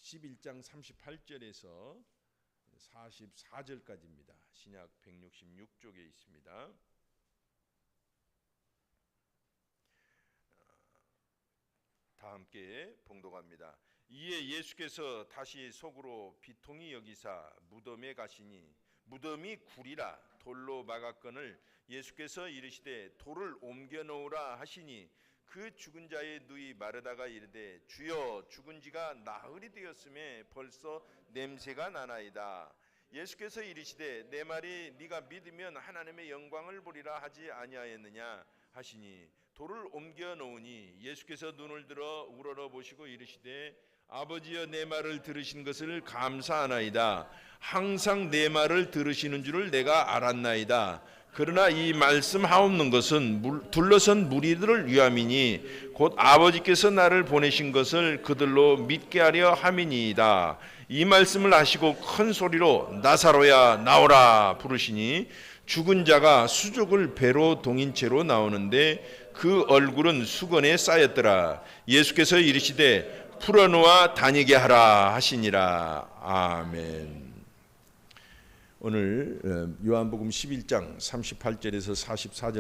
11장 38절에서 44절까지입니다. 신약 166쪽에 있습니다. 다 함께 봉독합니다. 이에 예수께서 다시 속으로 비통히 여기사 무덤에 가시니 무덤이 굴이라 돌로 막았거늘 예수께서 이르시되 돌을 옮겨 놓으라 하시니 그 죽은 자의 누이 마르다가 이르되 주여 죽은 지가 나흘이 되었음에 벌써 냄새가 나나이다. 예수께서 이르시되 내 말이 네가 믿으면 하나님의 영광을 보리라 하지 아니하였느냐 하시니 돌을 옮겨 놓으니 예수께서 눈을 들어 우러러 보시고 이르시되 아버지여 내 말을 들으신 것을 감사하나이다. 항상 내 말을 들으시는 줄을 내가 알았나이다. 그러나 이 말씀하옵는 것은 둘러선 무리들을 위함이니 곧 아버지께서 나를 보내신 것을 그들로 믿게 하려 함이니이다. 이 말씀을 하시고 큰 소리로 나사로야 나오라 부르시니 죽은 자가 수족을 배로 동인 채로 나오는데 그 얼굴은 수건에 쌓였더라. 예수께서 이르시되 풀어놓아 다니게 하라 하시니라. 아멘. 오늘 요한복음 11장 38절에서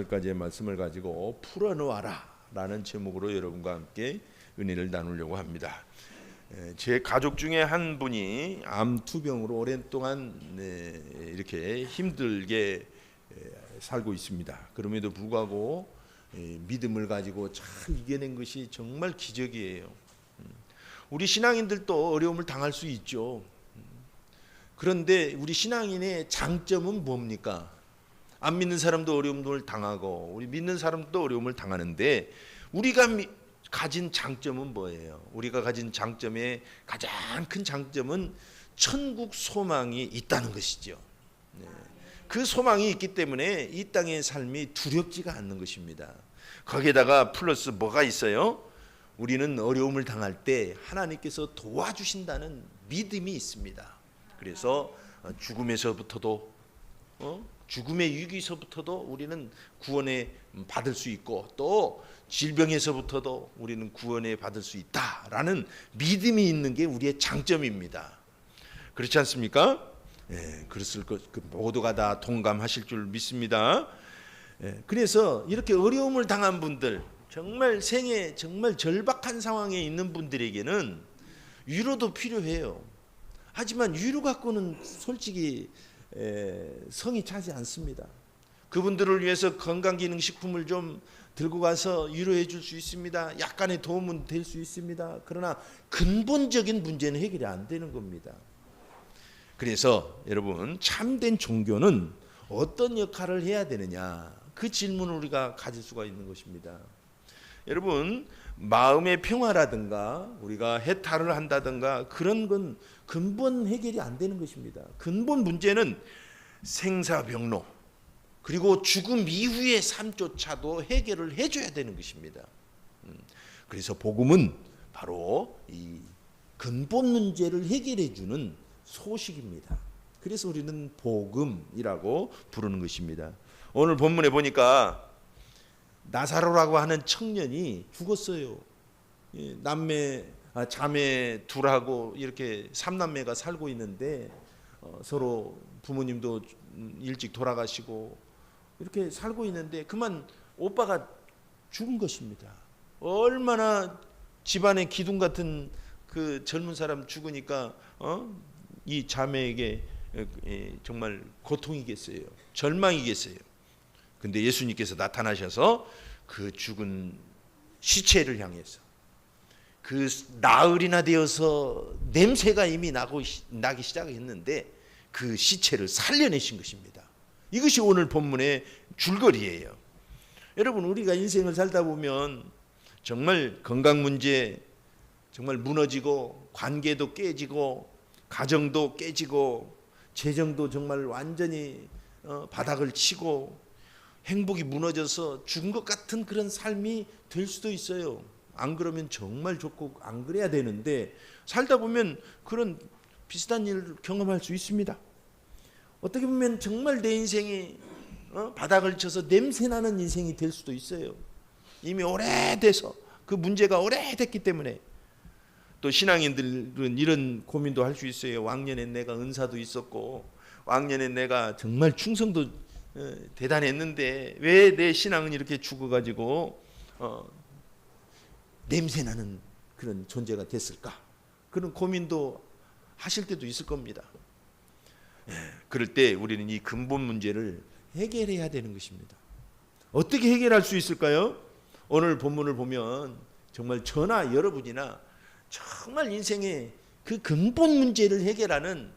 44절까지의 말씀을 가지고 풀어놓아라 라는 제목으로 여러분과 함께 은혜를 나누려고 합니다. 제 가족 중에 한 분이 암 투병으로 오랜 동안 이렇게 힘들게 살고 있습니다. 그럼에도 불구하고 믿음을 가지고 잘 이겨낸 것이 정말 기적이에요. 우리 신앙인들도 어려움을 당할 수 있죠. 그런데 우리 신앙인의 장점은 뭡니까? 안 믿는 사람도 어려움을 당하고 우리 믿는 사람도 어려움을 당하는데 우리가 가진 장점은 뭐예요? 우리가 가진 장점의 가장 큰 장점은 천국 소망이 있다는 것이죠. 그 소망이 있기 때문에 이 땅의 삶이 두렵지가 않는 것입니다. 거기에다가 플러스 뭐가 있어요? 우리는 어려움을 당할 때 하나님께서 도와주신다는 믿음이 있습니다. 그래서 죽음에서부터도 죽음의 위기에서부터도 우리는 구원에 받을 수 있고 또 질병에서부터도 우리는 구원에 받을 수 있다라는 믿음이 있는 게 우리의 장점입니다. 그렇지 않습니까? 그랬을 것 모두가 다 동감하실 줄 믿습니다. 그래서 이렇게 어려움을 당한 분들, 정말 생애 정말 절박한 상황에 있는 분들에게는 위로도 필요해요. 하지만 위로 갖고는 솔직히 성이 차지 않습니다. 그분들을 위해서 건강기능식품을 좀 들고 가서 위로해 줄 수 있습니다. 약간의 도움은 될 수 있습니다. 그러나 근본적인 문제는 해결이 안 되는 겁니다. 그래서 여러분 참된 종교는 어떤 역할을 해야 되느냐 그 질문을 우리가 가질 수가 있는 것입니다. 여러분 마음의 평화라든가 우리가 해탈을 한다든가 그런 건 근본 해결이 안 되는 것입니다. 근본 문제는 생사병로 그리고 죽음 이후의 삶조차도 해결을 해줘야 되는 것입니다. 그래서 복음은 바로 이 근본 문제를 해결해 주는 소식입니다. 그래서 우리는 복음이라고 부르는 것입니다. 오늘 본문에 보니까 나사로라고 하는 청년이 죽었어요. 자매 둘하고 이렇게 삼남매가 살고 있는데 서로 부모님도 일찍 돌아가시고 이렇게 살고 있는데 그만 오빠가 죽은 것입니다. 얼마나 집안의 기둥 같은 그 젊은 사람 죽으니까 이 자매에게 정말 고통이겠어요. 절망이겠어요. 근데 예수님께서 나타나셔서 그 죽은 시체를 향해서 그 나흘이나 되어서 냄새가 이미 나기 시작했는데 그 시체를 살려내신 것입니다. 이것이 오늘 본문의 줄거리예요. 여러분 우리가 인생을 살다 보면 정말 건강 문제 정말 무너지고 관계도 깨지고 가정도 깨지고 재정도 정말 완전히 바닥을 치고 행복이 무너져서 죽은 것 같은 그런 삶이 될 수도 있어요. 안 그러면 정말 좋고 안 그래야 되는데 살다 보면 그런 비슷한 일을 경험할 수 있습니다. 어떻게 보면 정말 내 인생이 바닥을 쳐서 냄새나는 인생이 될 수도 있어요. 이미 오래돼서 그 문제가 오래됐기 때문에 또 신앙인들은 이런 고민도 할 수 있어요. 왕년에 내가 은사도 있었고 왕년에 내가 정말 충성도 대단했는데 왜 내 신앙은 이렇게 죽어가지고 냄새나는 그런 존재가 됐을까? 그런 고민도 하실 때도 있을 겁니다. 그럴 때 우리는 이 근본 문제를 해결해야 되는 것입니다. 어떻게 해결할 수 있을까요? 오늘 본문을 보면 정말 저나 여러분이나 정말 인생의 그 근본 문제를 해결하는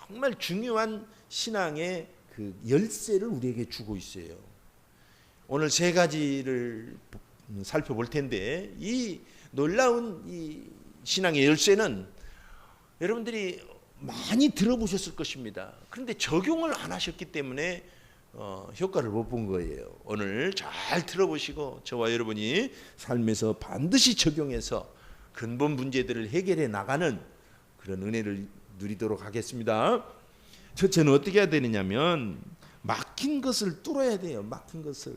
정말 중요한 신앙의 그 열쇠를 우리에게 주고 있어요. 오늘 세 가지를 살펴볼 텐데 이 놀라운 이 신앙의 열쇠는 여러분들이 많이 들어보셨을 것입니다. 그런데 적용을 안 하셨기 때문에 효과를 못 본 거예요. 오늘 잘 들어보시고 저와 여러분이 삶에서 반드시 적용해서 근본 문제들을 해결해 나가는 그런 은혜를 누리도록 하겠습니다. 첫째는 어떻게 해야 되느냐면 막힌 것을 뚫어야 돼요. 막힌 것을.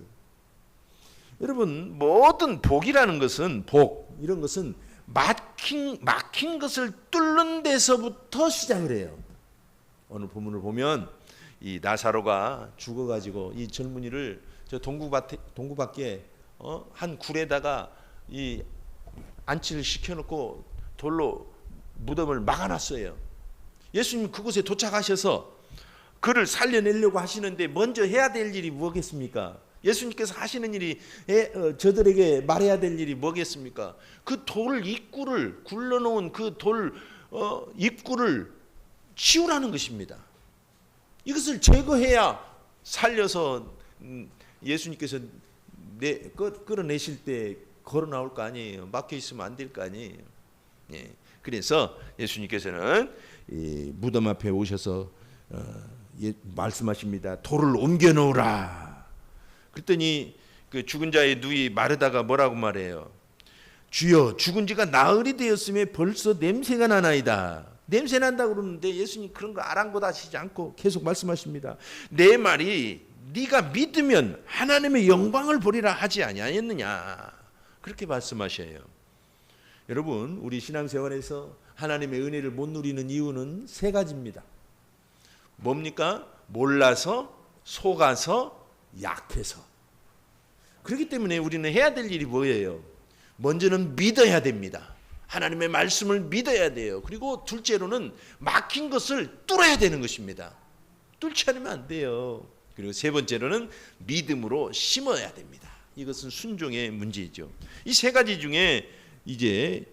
여러분 모든 복이라는 것은 이런 것은 막힌 것을 뚫는 데서부터 시작을 해요. 오늘 본문을 보면 이 나사로가 죽어가지고 이 젊은이를 저 동구 밖에 한 굴에다가 이 안치를 시켜놓고 돌로 무덤을 막아놨어요. 예수님 그곳에 도착하셔서 그를 살려내려고 하시는데 먼저 해야 될 일이 뭐겠습니까? 예수님께서 하시는 일이 저들에게 말해야 될 일이 뭐겠습니까? 그 돌 입구를 굴러놓은 그 돌 입구를 치우라는 것입니다. 이것을 제거해야 살려서 예수님께서 끌어내실 때 걸어 나올 거 아니에요. 막혀 있으면 안 될 거 아니에요. 예. 그래서 예수님께서는 이 무덤 앞에 오셔서 말씀하십니다. 돌을 옮겨 놓으라. 그랬더니 그 죽은 자의 누이 마르다가 뭐라고 말해요? 주여 죽은 지가 나흘이 되었음에 벌써 냄새가 나나이다. 냄새 난다고 그러는데 예수님 그런 거 아랑곳하시지 않고 계속 말씀하십니다. 내 말이 네가 믿으면 하나님의 영광을 보리라 하지 아니하였느냐. 그렇게 말씀하셔요. 여러분 우리 신앙생활에서 하나님의 은혜를 못 누리는 이유는 세 가지입니다. 뭡니까? 몰라서, 속아서, 약해서. 그렇기 때문에 우리는 해야 될 일이 뭐예요? 먼저는 믿어야 됩니다. 하나님의 말씀을 믿어야 돼요. 그리고 둘째로는 막힌 것을 뚫어야 되는 것입니다. 뚫지 않으면 안 돼요. 그리고 세 번째로는 믿음으로 심어야 됩니다. 이것은 순종의 문제죠. 이 세 가지 중에 이제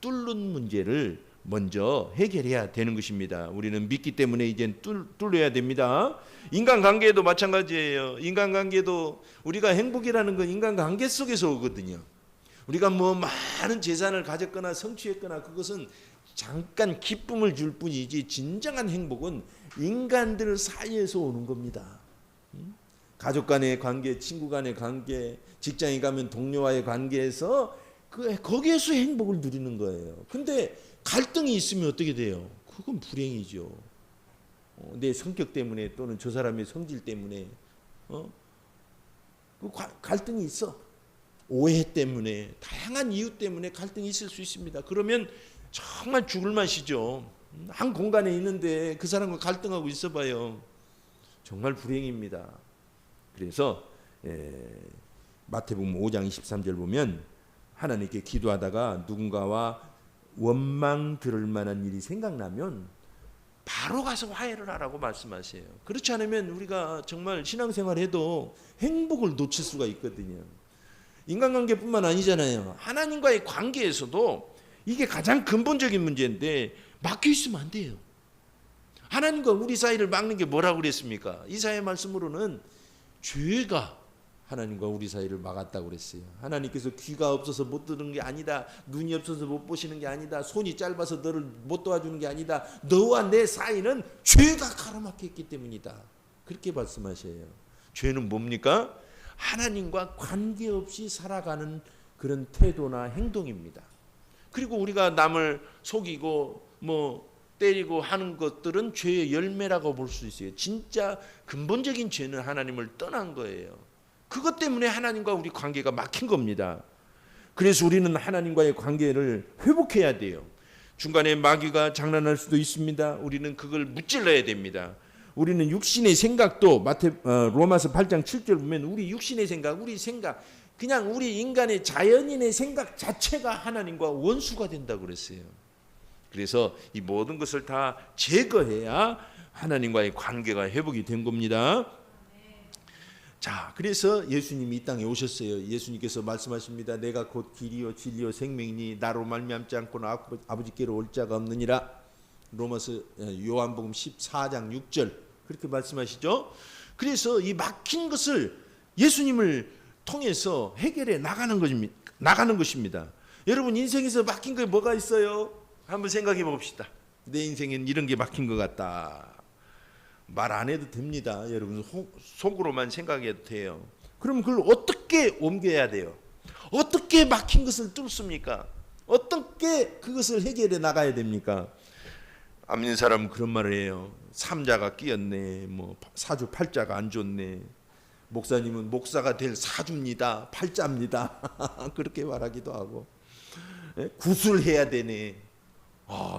뚫는 문제를 먼저 해결해야 되는 것입니다. 우리는 믿기 때문에 이제 뚫어야 됩니다. 인간관계도 마찬가지예요. 인간관계도 우리가 행복이라는 건 인간관계 속에서 오거든요. 우리가 뭐 많은 재산을 가졌거나 성취했거나 그것은 잠깐 기쁨을 줄 뿐이지 진정한 행복은 인간들 사이에서 오는 겁니다. 가족 간의 관계, 친구 간의 관계, 직장에 가면 동료와의 관계에서 거기에서 행복을 누리는 거예요. 근데 갈등이 있으면 어떻게 돼요? 그건 불행이죠. 내 성격 때문에 또는 저 사람의 성질 때문에 갈등이 있어. 오해 때문에 다양한 이유 때문에 갈등이 있을 수 있습니다. 그러면 정말 죽을 맛이죠. 한 공간에 있는데 그 사람과 갈등하고 있어봐요. 정말 불행입니다. 그래서 마태복음 5장 23절 보면 하나님께 기도하다가 누군가와 원망 들을 만한 일이 생각나면 바로 가서 화해를 하라고 말씀하세요. 그렇지 않으면 우리가 정말 신앙생활해도 행복을 놓칠 수가 있거든요. 인간관계뿐만 아니잖아요. 하나님과의 관계에서도 이게 가장 근본적인 문제인데 막혀 있으면 안 돼요. 하나님과 우리 사이를 막는 게 뭐라고 그랬습니까? 이사야의 말씀으로는 죄가 하나님과 우리 사이를 막았다고 그랬어요. 하나님께서 귀가 없어서 못 듣는 게 아니다. 눈이 없어서 못 보시는 게 아니다. 손이 짧아서 너를 못 도와주는 게 아니다. 너와 내 사이는 죄가 가로막혀 있기 때문이다. 그렇게 말씀하셔요. 죄는 뭡니까? 하나님과 관계없이 살아가는 그런 태도나 행동입니다. 그리고 우리가 남을 속이고 때리고 하는 것들은 죄의 열매라고 볼 수 있어요. 진짜 근본적인 죄는 하나님을 떠난 거예요. 그것 때문에 하나님과 우리 관계가 막힌 겁니다. 그래서 우리는 하나님과의 관계를 회복해야 돼요. 중간에 마귀가 장난할 수도 있습니다. 우리는 그걸 무찔러야 됩니다. 우리는 육신의 생각도 로마서 8장 7절 보면 우리 육신의 생각, 그냥 우리 인간의 자연인의 생각 자체가 하나님과 원수가 된다고 그랬어요. 그래서 이 모든 것을 다 제거해야 하나님과의 관계가 회복이 된 겁니다. 자, 그래서 예수님이 이 땅에 오셨어요. 예수님께서 말씀하십니다. 내가 곧 길이요 진리요 생명이니 나로 말미암지 않고는 아버지께로 올 자가 없느니라. 로마서 요한복음 14장 6절 그렇게 말씀하시죠. 그래서 이 막힌 것을 예수님을 통해서 해결해 나가는 것입니다. 여러분 인생에서 막힌 게 뭐가 있어요? 한번 생각해 봅시다. 내 인생엔 이런 게 막힌 것 같다. 말 안 해도 됩니다. 여러분 속으로만 생각해도 돼요. 그럼 그걸 어떻게 옮겨야 돼요? 어떻게 막힌 것을 뚫습니까? 어떻게 그것을 해결해 나가야 됩니까? 안 믿는 사람은 그런 말을 해요. 삼자가 끼었네, 뭐 사주 팔자가 안 좋네. 목사님은 목사가 될 사주입니다, 팔자입니다. 그렇게 말하기도 하고 구술해야 되네.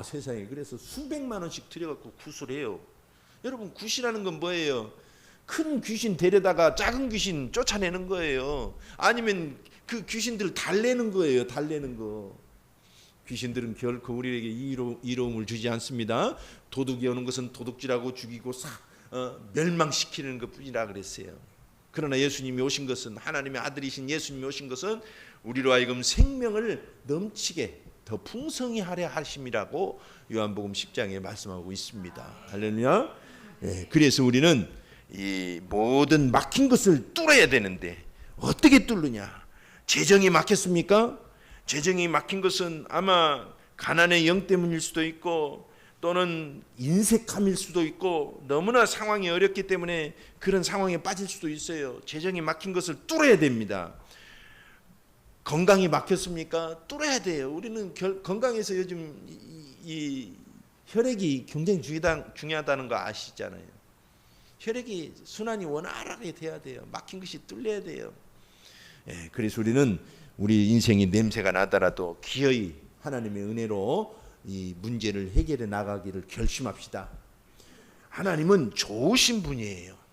세상에 그래서 수백만 원씩 들여갖고 구술해요. 여러분 굿이라는 건 뭐예요? 큰 귀신 데려다가 작은 귀신 쫓아내는 거예요. 아니면 그 귀신들을 달래는 거예요. 달래는 거. 귀신들은 결코 우리에게 이로움을 주지 않습니다. 도둑이 오는 것은 도둑질하고 죽이고 멸망시키는 것뿐이라 그랬어요. 그러나 예수님이 오신 것은, 하나님의 아들이신 예수님이 오신 것은 우리로 하여금 생명을 넘치게 더 풍성히 하려 하심이라고 요한복음 10장에 말씀하고 있습니다. 할렐루야. 그래서 우리는 이 모든 막힌 것을 뚫어야 되는데 어떻게 뚫느냐? 재정이 막혔습니까? 재정이 막힌 것은 아마 가난의 영 때문일 수도 있고 또는 인색함일 수도 있고 너무나 상황이 어렵기 때문에 그런 상황에 빠질 수도 있어요. 재정이 막힌 것을 뚫어야 됩니다. 건강이 막혔습니까? 뚫어야 돼요. 우리는 건강에서 요즘 이 혈액이 굉장히 중요하다는 거 아시잖아요. 혈액이 순환이 원활하게 돼야 돼요. 막힌 것이 뚫려야 돼요. 그래서 우리는 우리 인생이 냄새가 나더라도 기어이 하나님의 은혜로 이 문제를 해결해 나가기를 결심합시다. 하나님은 좋으신 분이에요.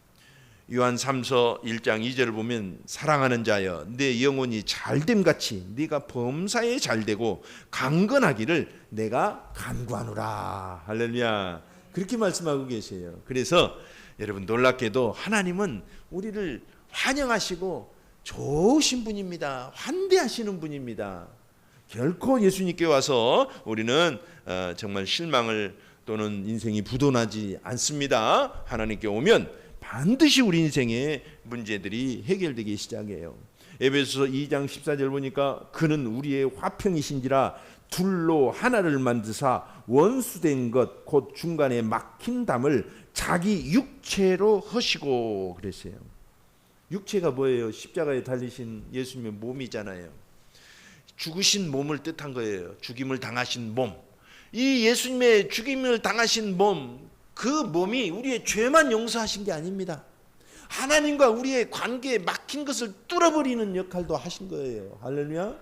요한 3서 1장 2절을 보면 사랑하는 자여 내 영혼이 잘됨같이 네가 범사에 잘되고 강건하기를 내가 간구하노라. 할렐루야. 그렇게 말씀하고 계세요. 그래서 여러분 놀랍게도 하나님은 우리를 환영하시고 좋으신 분입니다. 환대하시는 분입니다. 결코 예수님께 와서 우리는 정말 실망을 또는 인생이 부도나지 않습니다. 하나님께 오면 반드시 우리 인생의 문제들이 해결되기 시작해요. 에베소서 2장 14절 보니까 그는 우리의 화평이신지라 둘로 하나를 만드사 원수된 것 곧 중간에 막힌 담을 자기 육체로 허시고 그랬어요. 육체가 뭐예요? 십자가에 달리신 예수님의 몸이잖아요. 죽으신 몸을 뜻한 거예요. 죽임을 당하신 몸. 이 예수님의 죽임을 당하신 몸, 그 몸이 우리의 죄만 용서하신 게 아닙니다. 하나님과 우리의 관계에 막힌 것을 뚫어버리는 역할도 하신 거예요. 할렐루야.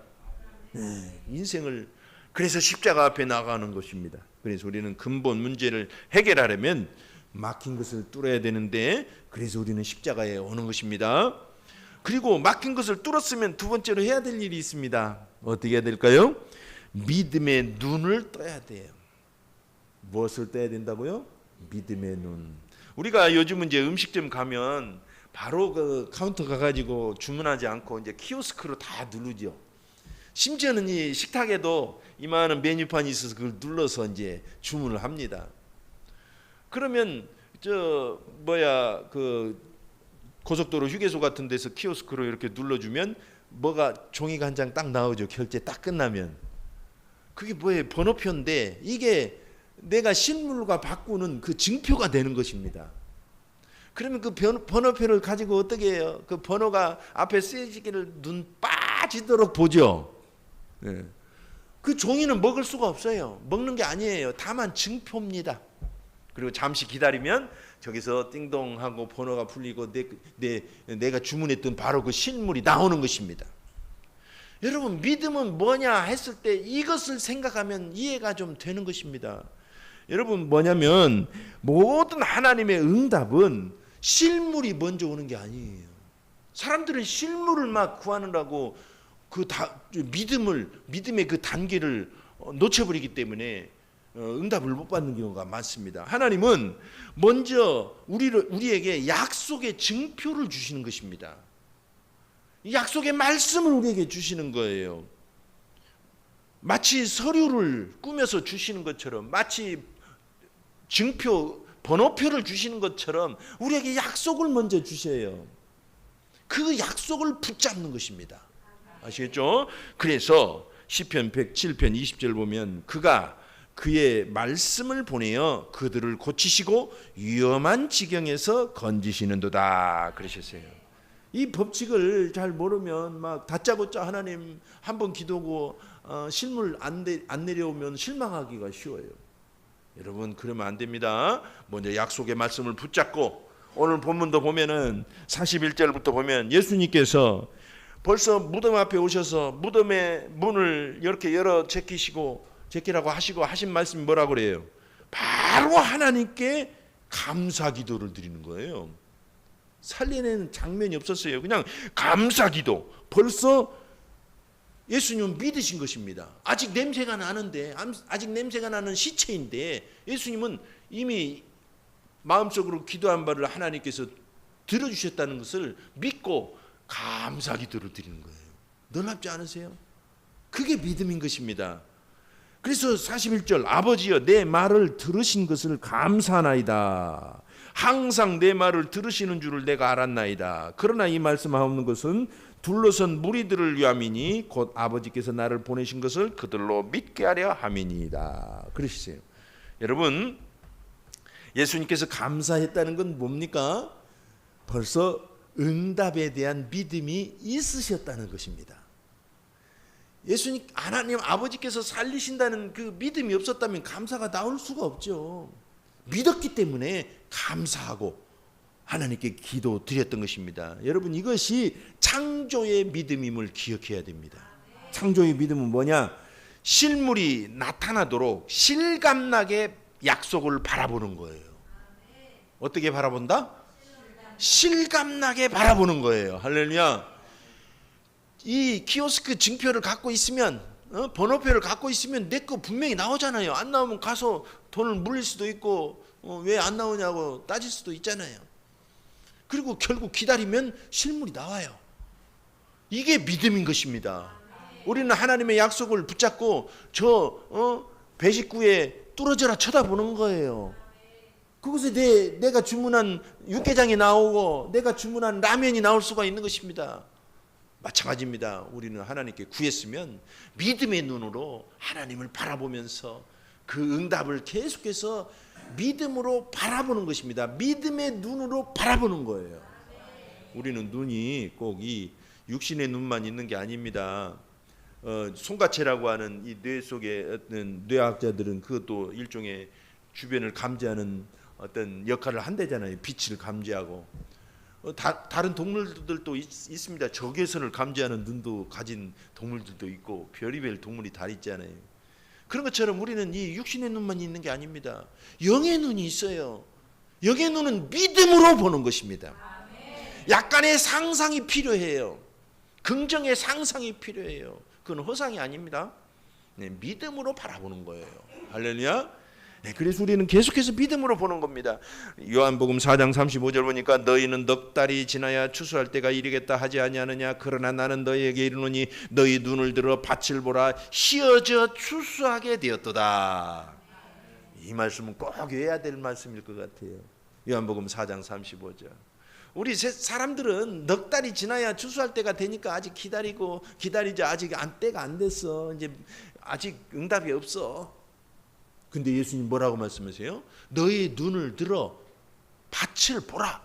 인생을 그래서 십자가 앞에 나가는 것입니다. 그래서 우리는 근본 문제를 해결하려면 막힌 것을 뚫어야 되는데 그래서 우리는 십자가에 오는 것입니다. 그리고 막힌 것을 뚫었으면 두 번째로 해야 될 일이 있습니다. 어떻게 해야 될까요? 믿음의 눈을 떠야 돼요. 무엇을 떠야 된다고요? 믿음의 눈. 우리가 요즘은 이제 음식점 가면 바로 그 카운터 가가지고 주문하지 않고 이제 키오스크로 다 누르죠. 심지어는 이 식탁에도 이만한 메뉴판이 있어서 그걸 눌러서 이제 주문을 합니다. 그러면 그 고속도로 휴게소 같은 데서 키오스크로 이렇게 눌러주면 뭐가 종이가 한 장 딱 나오죠. 결제 딱 끝나면. 그게 뭐예요? 번호표인데 이게 내가 실물과 바꾸는 그 증표가 되는 것입니다. 그러면 그 번호표를 가지고 어떻게 해요? 그 번호가 앞에 쓰여지기를 눈 빠지도록 보죠. 그 종이는 먹을 수가 없어요. 먹는 게 아니에요. 다만 증표입니다. 그리고 잠시 기다리면 저기서 띵동하고 번호가 풀리고 내가 주문했던 바로 그 실물이 나오는 것입니다. 여러분, 믿음은 뭐냐 했을 때 이것을 생각하면 이해가 좀 되는 것입니다. 여러분, 뭐냐면 모든 하나님의 응답은 실물이 먼저 오는 게 아니에요. 사람들은 실물을 막 구하느라고 믿음의 그 단계를 놓쳐버리기 때문에 응답을 못 받는 경우가 많습니다. 하나님은 먼저 우리에게 약속의 증표를 주시는 것입니다. 약속의 말씀을 우리에게 주시는 거예요. 마치 서류를 꾸며서 주시는 것처럼, 마치 증표, 번호표를 주시는 것처럼 우리에게 약속을 먼저 주셔요. 그 약속을 붙잡는 것입니다. 아시겠죠? 그래서 시편 107편 20절 보면 그가 그의 말씀을 보내어 그들을 고치시고 위험한 지경에서 건지시는도다 그러셨어요. 이 법칙을 잘 모르면 막 다짜고짜 하나님 한번 기도고 실물 안 내려오면 실망하기가 쉬워요. 여러분, 그러면 안 됩니다. 먼저 약속의 말씀을 붙잡고, 오늘 본문도 보면은 41절부터 보면 예수님께서 벌써 무덤 앞에 오셔서 무덤의 문을 이렇게 열어 제끼라고 하시고 하신 말씀이 뭐라고 그래요? 바로 하나님께 감사 기도를 드리는 거예요. 살려내는 장면이 없었어요. 그냥 감사 기도. 벌써 예수님은 믿으신 것입니다. 아직 냄새가 나는데, 아직 냄새가 나는 시체인데 예수님은 이미 마음속으로 기도한 바를 하나님께서 들어주셨다는 것을 믿고 감사 기도를 드리는 거예요. 놀랍지 않으세요? 그게 믿음인 것입니다. 그래서 41절, 아버지여 내 말을 들으신 것을 감사하나이다. 항상 내 말을 들으시는 줄을 내가 알았나이다. 그러나 이 말씀하옵는 것은 둘러선 무리들을 위함이니 곧 아버지께서 나를 보내신 것을 그들로 믿게 하려 함이니이다. 그러시세요. 여러분, 예수님께서 감사했다는 건 뭡니까? 벌써 응답에 대한 믿음이 있으셨다는 것입니다. 예수님, 하나님 아버지께서 살리신다는 그 믿음이 없었다면 감사가 나올 수가 없죠. 믿었기 때문에 감사하고 하나님께 기도 드렸던 것입니다. 여러분, 이것이 창조의 믿음임을 기억해야 됩니다. 창조의 믿음은 뭐냐? 실물이 나타나도록 실감나게 약속을 바라보는 거예요. 어떻게 바라본다? 실감나게 바라보는 거예요. 할렐루야. 이 키오스크 증표를 갖고 있으면, 번호표를 갖고 있으면 내 거 분명히 나오잖아요. 안 나오면 가서 돈을 물릴 수도 있고 왜 안 나오냐고 따질 수도 있잖아요. 그리고 결국 기다리면 실물이 나와요. 이게 믿음인 것입니다. 우리는 하나님의 약속을 붙잡고 배식구에 뚫어져라 쳐다보는 거예요. 그곳에 내가 주문한 육개장이 나오고 내가 주문한 라면이 나올 수가 있는 것입니다. 마찬가지입니다. 우리는 하나님께 구했으면 믿음의 눈으로 하나님을 바라보면서 그 응답을 계속해서 믿음으로 바라보는 것입니다. 믿음의 눈으로 바라보는 거예요. 우리는 눈이 꼭 이 육신의 눈만 있는 게 아닙니다. 송가체라고 하는 이 뇌 속에 어떤 뇌학자들은 그것도 일종의 주변을 감지하는 어떤 역할을 한대잖아요. 빛을 감지하고. 다른 동물들도 있습니다. 적외선을 감지하는 눈도 가진 동물들도 있고 별의별 동물이 다 있잖아요. 그런 것처럼 우리는 이 육신의 눈만 있는 게 아닙니다. 영의 눈이 있어요. 영의 눈은 믿음으로 보는 것입니다. 약간의 상상이 필요해요. 긍정의 상상이 필요해요. 그건 허상이 아닙니다. 네, 믿음으로 바라보는 거예요. 할렐루야. 네, 그래서 우리는 계속해서 믿음으로 보는 겁니다. 요한복음 4장 35절 보니까 너희는 넉 달이 지나야 추수할 때가 이르겠다 하지 아니하느냐. 그러나 나는 너희에게 이르노니 너희 눈을 들어 밭을 보라 휘어져 추수하게 되었도다. 이 말씀은 꼭 외워야 될 말씀일 것 같아요. 요한복음 4장 35절. 우리 사람들은 넉 달이 지나야 추수할 때가 되니까 아직 기다리자. 아직 때가 안 됐어. 이제 아직 응답이 없어. 근데 예수님 뭐라고 말씀하세요? 너의 눈을 들어 밭을 보라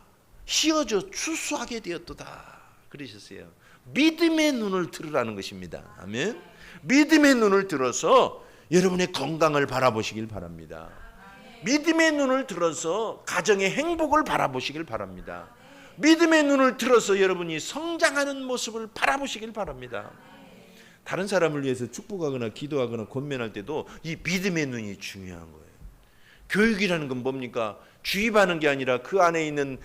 휘어져 추수하게 되었도다 그러셨어요. 믿음의 눈을 들으라는 것입니다. 아멘. 믿음의 눈을 들어서 여러분의 건강을 바라보시길 바랍니다. 믿음의 눈을 들어서 가정의 행복을 바라보시길 바랍니다. 믿음의 눈을 들어서 여러분이 성장하는 모습을 바라보시길 바랍니다. 다른 사람을 위해서 축복하거나 기도하거나 권면할 때도 이 믿음의 눈이 중요한 거예요. 교육이라는 건 뭡니까? 주입하는 게 아니라 그 안에 있는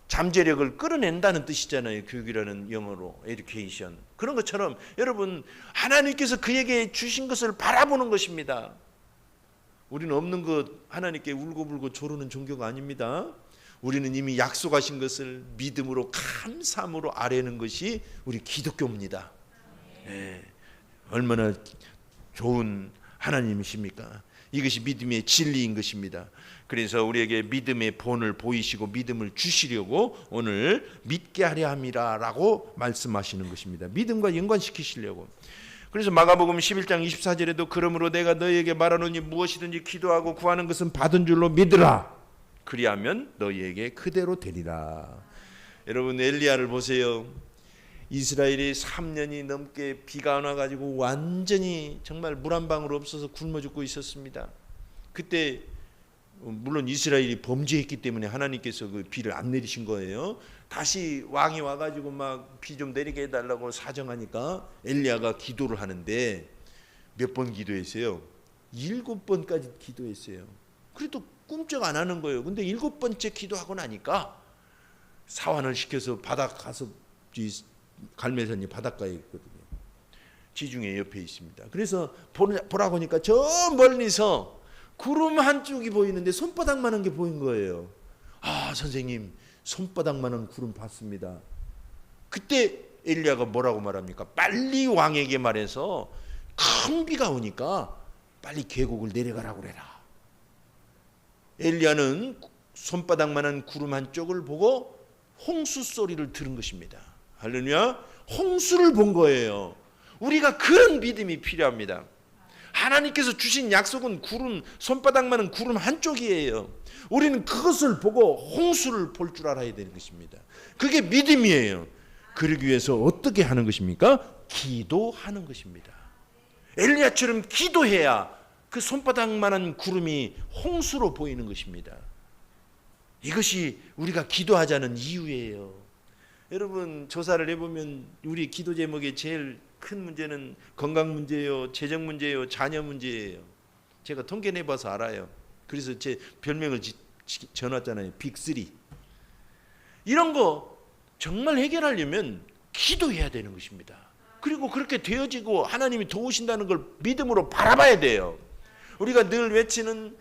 잠재력을 끌어낸다는 뜻이잖아요. 교육이라는 영어로 education. 그런 것처럼 여러분 하나님께서 그에게 주신 것을 바라보는 것입니다. 우리는 없는 것 하나님께 울고불고 조르는 종교가 아닙니다. 우리는 이미 약속하신 것을 믿음으로 감사함으로 아뢰는 것이 우리 기독교입니다. 네. 얼마나 좋은 하나님이십니까? 이것이 믿음의 진리인 것입니다. 그래서 우리에게 믿음의 본을 보이시고 믿음을 주시려고 오늘 믿게 하려 함이라라고 말씀하시는 것입니다. 믿음과 연관시키시려고. 그래서 마가복음 11장 24절에도 그러므로 내가 너희에게 말하노니 무엇이든지 기도하고 구하는 것은 받은 줄로 믿으라. 그리하면 너희에게 그대로 되리라. 여러분 엘리야를 보세요. 이스라엘이 3년이 넘게 비가 안 와가지고 완전히 정말 물 한 방울 없어서 굶어 죽고 있었습니다. 그때 물론 이스라엘이 범죄했기 때문에 하나님께서 그 비를 안 내리신 거예요. 다시 왕이 와가지고 막 비 좀 내리게 해달라고 사정하니까 엘리야가 기도를 하는데 몇 번 기도했어요? 7번까지 기도했어요. 그래도 꿈쩍 안 하는 거예요. 근데 7번째 기도하고 나니까 사환을 시켜서 바닷 가서 갈멜산이 바닷가에 있거든요. 지중해 옆에 있습니다. 그래서 보라고 하니까 저 멀리서 구름 한쪽이 보이는데 손바닥만한 게 보인 거예요. 아 선생님 손바닥만한 구름 봤습니다. 그때 엘리야가 뭐라고 말합니까? 빨리 왕에게 말해서 큰 비가 오니까 빨리 계곡을 내려가라고 그래라. 엘리야는 손바닥만한 구름 한쪽을 보고 홍수 소리를 들은 것입니다. 할렐루야. 홍수를 본 거예요. 우리가 그런 믿음이 필요합니다. 하나님께서 주신 약속은 구름 손바닥만한 구름 한쪽이에요. 우리는 그것을 보고 홍수를 볼 줄 알아야 되는 것입니다. 그게 믿음이에요. 그러기 위해서 어떻게 하는 것입니까? 기도하는 것입니다. 엘리야처럼 기도해야 그 손바닥만한 구름이 홍수로 보이는 것입니다. 이것이 우리가 기도하자는 이유예요. 여러분 조사를 해보면 우리 기도 제목의 제일 큰 문제는 건강 문제예요, 재정 문제예요, 자녀 문제예요. 제가 통계 내봐서 알아요. 그래서 제 별명을 지어놨잖아요. 빅3. 이런 거 정말 해결하려면 기도해야 되는 것입니다. 그리고 그렇게 되어지고 하나님이 도우신다는 걸 믿음으로 바라봐야 돼요. 우리가 늘 외치는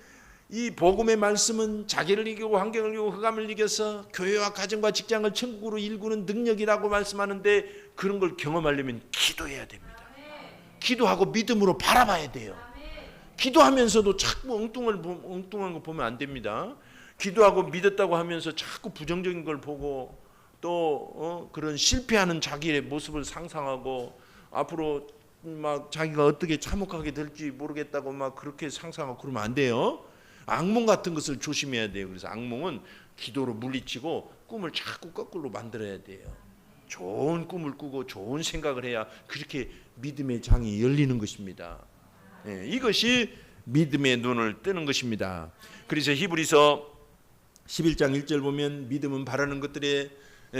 이 복음의 말씀은 자기를 이기고 환경을 이기고 흑암을 이겨서 교회와 가정과 직장을 천국으로 일구는 능력이라고 말씀하는데 그런 걸 경험하려면 기도해야 됩니다. 기도하고 믿음으로 바라봐야 돼요. 기도하면서도 자꾸 엉뚱한 거 보면 안 됩니다. 기도하고 믿었다고 하면서 자꾸 부정적인 걸 보고 또 그런 실패하는 자기의 모습을 상상하고 앞으로 막 자기가 어떻게 참혹하게 될지 모르겠다고 막 그렇게 상상하고 그러면 안 돼요. 악몽 같은 것을 조심해야 돼요. 그래서 악몽은 기도로 물리치고 꿈을 자꾸 거꾸로 만들어야 돼요. 좋은 꿈을 꾸고 좋은 생각을 해야 그렇게 믿음의 장이 열리는 것입니다. 네, 이것이 믿음의 눈을 뜨는 것입니다. 그래서 히브리서 11장 1절 보면 믿음은 바라는 것들의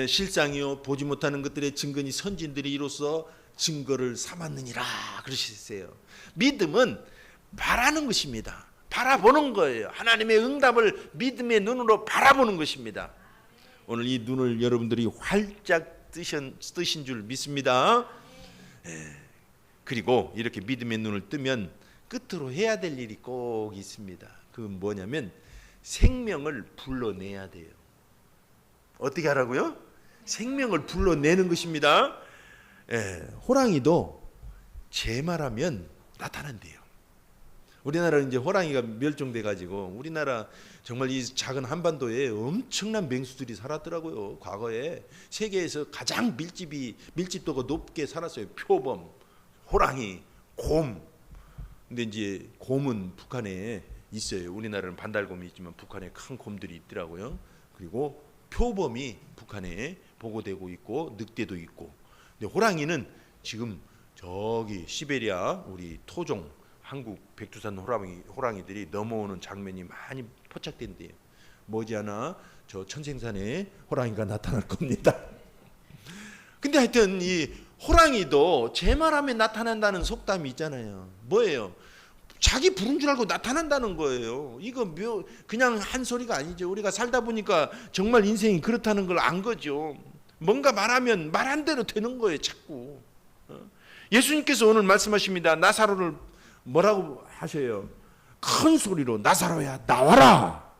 실상이요 보지 못하는 것들의 증거니 선진들이 이로써 증거를 삼았느니라 그러셨어요. 믿음은 바라는 것입니다. 바라보는 거예요. 하나님의 응답을 믿음의 눈으로 바라보는 것입니다. 오늘 이 눈을 여러분들이 활짝 뜨신 줄 믿습니다. 그리고 이렇게 믿음의 눈을 뜨면 끝으로 해야 될 일이 꼭 있습니다. 그건 뭐냐면 생명을 불러내야 돼요. 어떻게 하라고요? 생명을 불러내는 것입니다. 호랑이도 제 말하면 나타난대요. 우리나라는 이제 호랑이가 멸종돼 가지고 우리나라 정말 이 작은 한반도에 엄청난 맹수들이 살았더라고요. 과거에 세계에서 가장 밀집도가 높게 살았어요. 표범, 호랑이, 곰. 근데 이제 곰은 북한에 있어요. 우리나라는 반달곰이 있지만 북한에 큰 곰들이 있더라고요. 그리고 표범이 북한에 보고되고 있고 늑대도 있고. 근데 호랑이는 지금 저기 시베리아 우리 토종 한국 백두산 호랑이들이 넘어오는 장면이 많이 포착된대요. 머지않아 저 천생산에 호랑이가 나타날 겁니다. 근데 하여튼 이 호랑이도 제 말하면 나타난다는 속담이 있잖아요. 뭐예요? 자기 부른 줄 알고 나타난다는 거예요. 이거 그냥 한 소리가 아니죠. 우리가 살다 보니까 정말 인생이 그렇다는 걸 안 거죠. 뭔가 말하면 말한 대로 되는 거예요. 자꾸. 예수님께서 오늘 말씀하십니다. 나사로를 뭐라고 하셔요? 큰 소리로 나사로야 나와라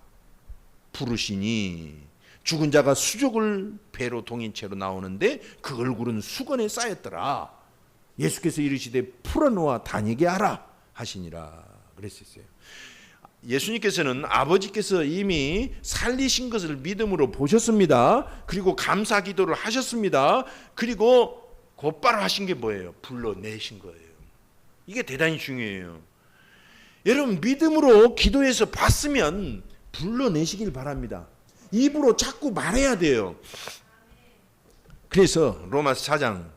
부르시니 죽은 자가 수족을 배로 동인 채로 나오는데 그 얼굴은 수건에 쌓였더라. 예수께서 이르시되 풀어놓아 다니게 하라 하시니라 그랬었어요. 예수님께서는 아버지께서 이미 살리신 것을 믿음으로 보셨습니다. 그리고 감사 기도를 하셨습니다. 그리고 곧바로 하신 게 뭐예요? 불러내신 거예요. 이게 대단히 중요해요. 여러분 믿음으로 기도해서 봤으면 불러내시길 바랍니다. 입으로 자꾸 말해야 돼요. 그래서 로마서 4장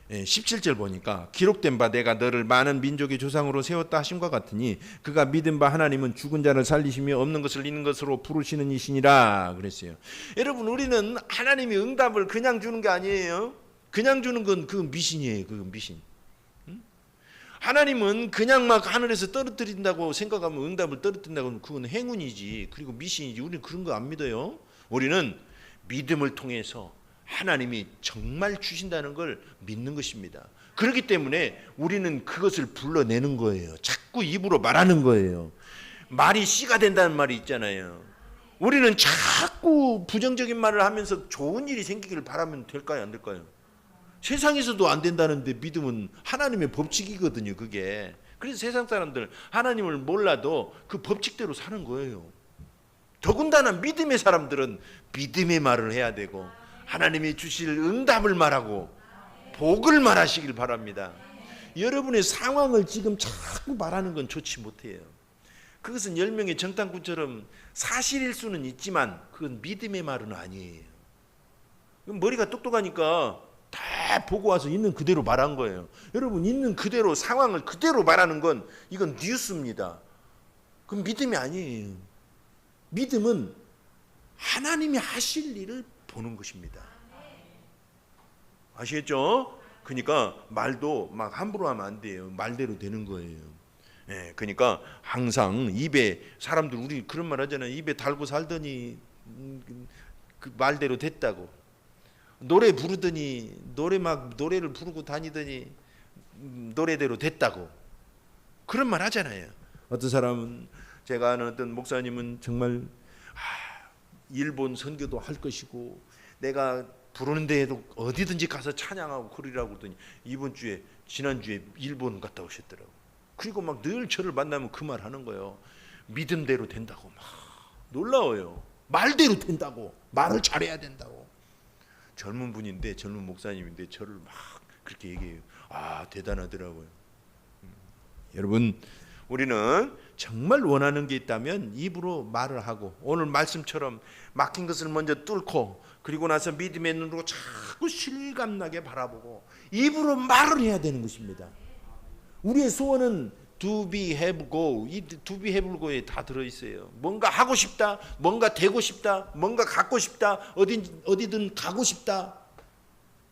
17절 보니까 기록된 바 내가 너를 많은 민족의 조상으로 세웠다 하심과 같으니 그가 믿은 바 하나님은 죽은 자를 살리시며 없는 것을 있는 것으로 부르시는 이시니라 그랬어요. 여러분 우리는 하나님이 응답을 그냥 주는 게 아니에요. 그냥 주는 건 그 미신이에요. 그 미신. 하나님은 그냥 막 하늘에서 떨어뜨린다고 생각하면 응답을 떨어뜨린다고 하면 그건 행운이지. 그리고 미신이지. 우리는 그런 거 안 믿어요. 우리는 믿음을 통해서 하나님이 정말 주신다는 걸 믿는 것입니다. 그렇기 때문에 우리는 그것을 불러내는 거예요. 자꾸 입으로 말하는 거예요. 말이 씨가 된다는 말이 있잖아요. 우리는 자꾸 부정적인 말을 하면서 좋은 일이 생기기를 바라면 될까요? 안 될까요? 세상에서도 안 된다는데 믿음은 하나님의 법칙이거든요. 그게. 그래서 세상 사람들 하나님을 몰라도 그 법칙대로 사는 거예요. 더군다나 믿음의 사람들은 믿음의 말을 해야 되고 하나님이 주실 응답을 말하고 복을 말하시길 바랍니다. 여러분의 상황을 지금 자꾸 말하는 건 좋지 못해요. 그것은 10명의 정탐꾼처럼 사실일 수는 있지만 그건 믿음의 말은 아니에요. 머리가 똑똑하니까 다 보고 와서 있는 그대로 말한 거예요. 여러분 있는 그대로 상황을 그대로 말하는 건 이건 뉴스입니다. 그건 믿음이 아니에요. 믿음은 하나님이 하실 일을 보는 것입니다. 아시겠죠? 그러니까 말도 막 함부로 하면 안 돼요. 말대로 되는 거예요. 예, 그러니까 항상 입에 사람들 우리 그런 말 하잖아요. 입에 달고 살더니 그 말대로 됐다고. 노래 부르더니 노래를 부르고 다니더니 노래대로 됐다고. 그런 말 하잖아요. 어떤 사람은 제가 아는 어떤 목사님은 정말 일본 선교도 할 것이고 내가 부르는 데에도 어디든지 가서 찬양하고 그러라고 그러더니 지난주에 일본 갔다 오셨더라고. 그리고 막 늘 저를 만나면 그 말 하는 거예요. 믿음대로 된다고. 막 놀라워요. 말대로 된다고. 말을 잘해야 된다고. 젊은 분인데 젊은 목사님인데 저를 막 그렇게 얘기해요. 대단하더라고요. 여러분 우리는 정말 원하는 게 있다면 입으로 말을 하고 오늘 말씀처럼 막힌 것을 먼저 뚫고 그리고 나서 믿음의 눈으로 자꾸 실감나게 바라보고 입으로 말을 해야 되는 것입니다. 우리의 소원은 to be, have, go. 이 to be, have, go에 다 들어있어요. 뭔가 하고 싶다, 뭔가 되고 싶다, 뭔가 갖고 싶다, 어디든 가고 싶다,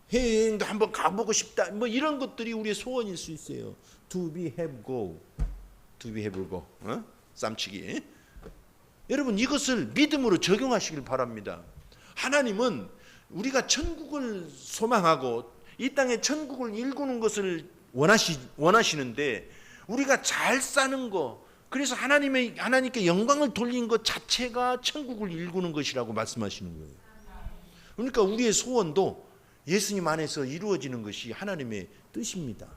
해외여행도 한번 가보고 싶다. 뭐 이런 것들이 우리의 소원일 수 있어요. to be, have, go. to be, have, go. 쌈치기. 여러분 이것을 믿음으로 적용하시길 바랍니다. 하나님은 우리가 천국을 소망하고 이 땅에 천국을 일구는 것을 원하시는데 우리가 잘 사는 거, 그래서 하나님께 영광을 돌린 것 자체가 천국을 일구는 것이라고 말씀하시는 거예요. 그러니까 우리의 소원도 예수님 안에서 이루어지는 것이 하나님의 뜻입니다.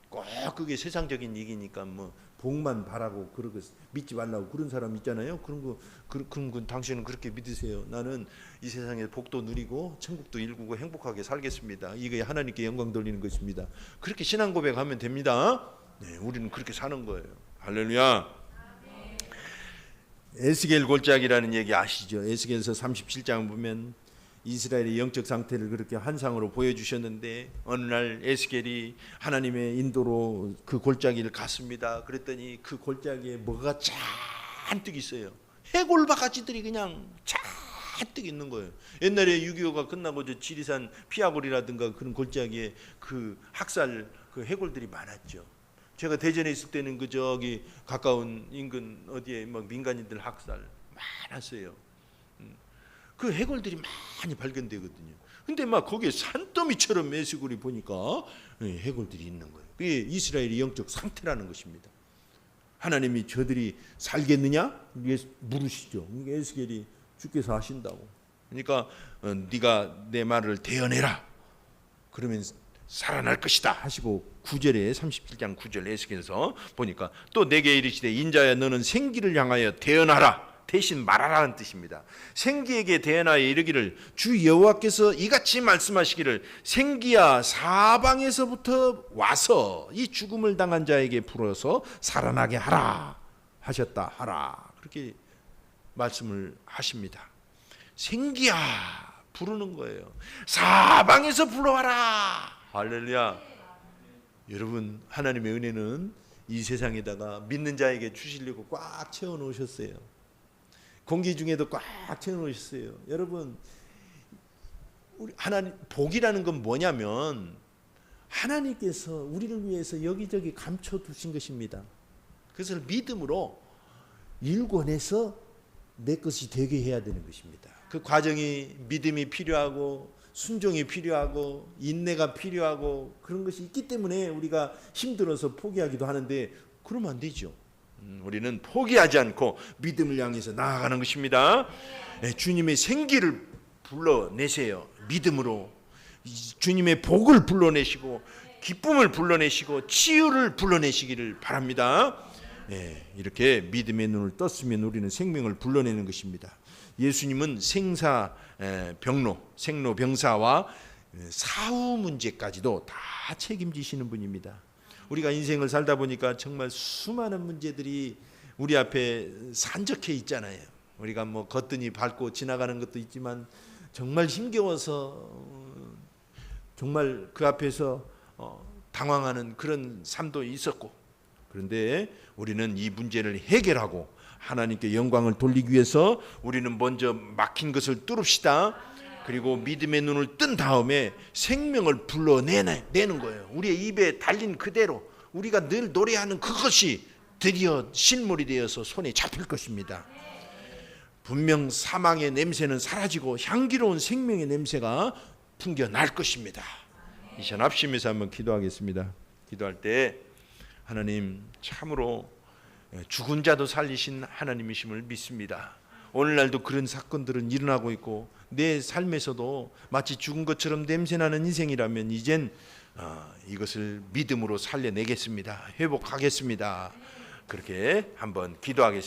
꼭 그게 세상적인 얘기니까 뭐 복만 바라고 그러고 믿지 말라고 그런 사람 있잖아요. 그런 건 당신은 그렇게 믿으세요. 나는 이 세상에 복도 누리고 천국도 일구고 행복하게 살겠습니다. 이게 하나님께 영광 돌리는 것입니다. 그렇게 신앙 고백하면 됩니다. 네, 우리는 그렇게 사는 거예요. 할렐루야. 에스겔 골짜기라는 얘기 아시죠? 에스겔서 37장 보면 이스라엘의 영적 상태를 그렇게 환상으로 보여주셨는데 어느 날 에스겔이 하나님의 인도로 그 골짜기를 갔습니다. 그랬더니 그 골짜기에 뭐가 잔뜩 있어요. 해골바가지들이 그냥 가득 있는 거예요. 옛날에 6.25가 끝나고 저 지리산 피아골이라든가 그런 골짜기에 그 학살 그 해골들이 많았죠. 제가 대전에 있을 때는 그 저기 가까운 인근 어디에 막 민간인들 학살 많았어요. 그 해골들이 많이 발견되거든요. 근데 막 거기에 산더미처럼 메시골이 보니까 해골들이 있는 거예요. 그게 이스라엘의 영적 상태라는 것입니다. 하나님이 저들이 살겠느냐? 물으시죠. 에스겔이 주께서 하신다고. 그러니까 네가 내 말을 대언해라. 그러면 살아날 것이다 하시고 9절에 37장 9절 에스겔에서 보니까 또 내게 이르시되 인자야 너는 생기를 향하여 대언하라. 대신 말하라는 뜻입니다. 생기에게 대언하여 이르기를 주 여호와께서 이같이 말씀하시기를 생기야 사방에서부터 와서 이 죽음을 당한 자에게 불어서 살아나게 하라 하셨다 하라 그렇게 말씀을 하십니다. 생기야 부르는 거예요. 사방에서 불러와라. 할렐루야. 여러분 하나님의 은혜는 이 세상에다가 믿는 자에게 주시려고 꽉 채워 놓으셨어요. 공기 중에도 꽉 채워 놓으셨어요. 여러분 우리 하나님 복이라는 건 뭐냐면 하나님께서 우리를 위해서 여기저기 감춰 두신 것입니다. 그것을 믿음으로 일궈내서 내 것이 되게 해야 되는 것입니다. 그 과정이 믿음이 필요하고 순종이 필요하고 인내가 필요하고 그런 것이 있기 때문에 우리가 힘들어서 포기하기도 하는데 그러면 안 되죠. 우리는 포기하지 않고 믿음을 향해서 나아가는 것입니다. 주님의 생기를 불러내세요. 믿음으로 주님의 복을 불러내시고 기쁨을 불러내시고 치유를 불러내시기를 바랍니다. 이렇게 믿음의 눈을 떴으면 우리는 생명을 불러내는 것입니다. 예수님은 생사병로, 생로병사와 사후 문제까지도 다 책임지시는 분입니다. 우리가 인생을 살다 보니까 정말 수많은 문제들이 우리 앞에 산적해 있잖아요. 우리가 뭐 거뜬히 밟고 지나가는 것도 있지만 정말 힘겨워서 정말 그 앞에서 당황하는 그런 삶도 있었고, 그런데 우리는 이 문제를 해결하고 하나님께 영광을 돌리기 위해서 우리는 먼저 막힌 것을 뚫읍시다. 그리고 믿음의 눈을 뜬 다음에 생명을 불러내는 거예요. 우리의 입에 달린 그대로 우리가 늘 노래하는 그것이 드디어 실물이 되어서 손에 잡힐 것입니다. 분명 사망의 냄새는 사라지고 향기로운 생명의 냄새가 풍겨날 것입니다. 이 시간 합심해서 한번 기도하겠습니다. 기도할 때 하나님 참으로 죽은 자도 살리신 하나님이심을 믿습니다. 오늘날도 그런 사건들은 일어나고 있고 내 삶에서도 마치 죽은 것처럼 냄새나는 인생이라면 이젠 이것을 믿음으로 살려내겠습니다. 회복하겠습니다. 그렇게 한번 기도하겠습니다.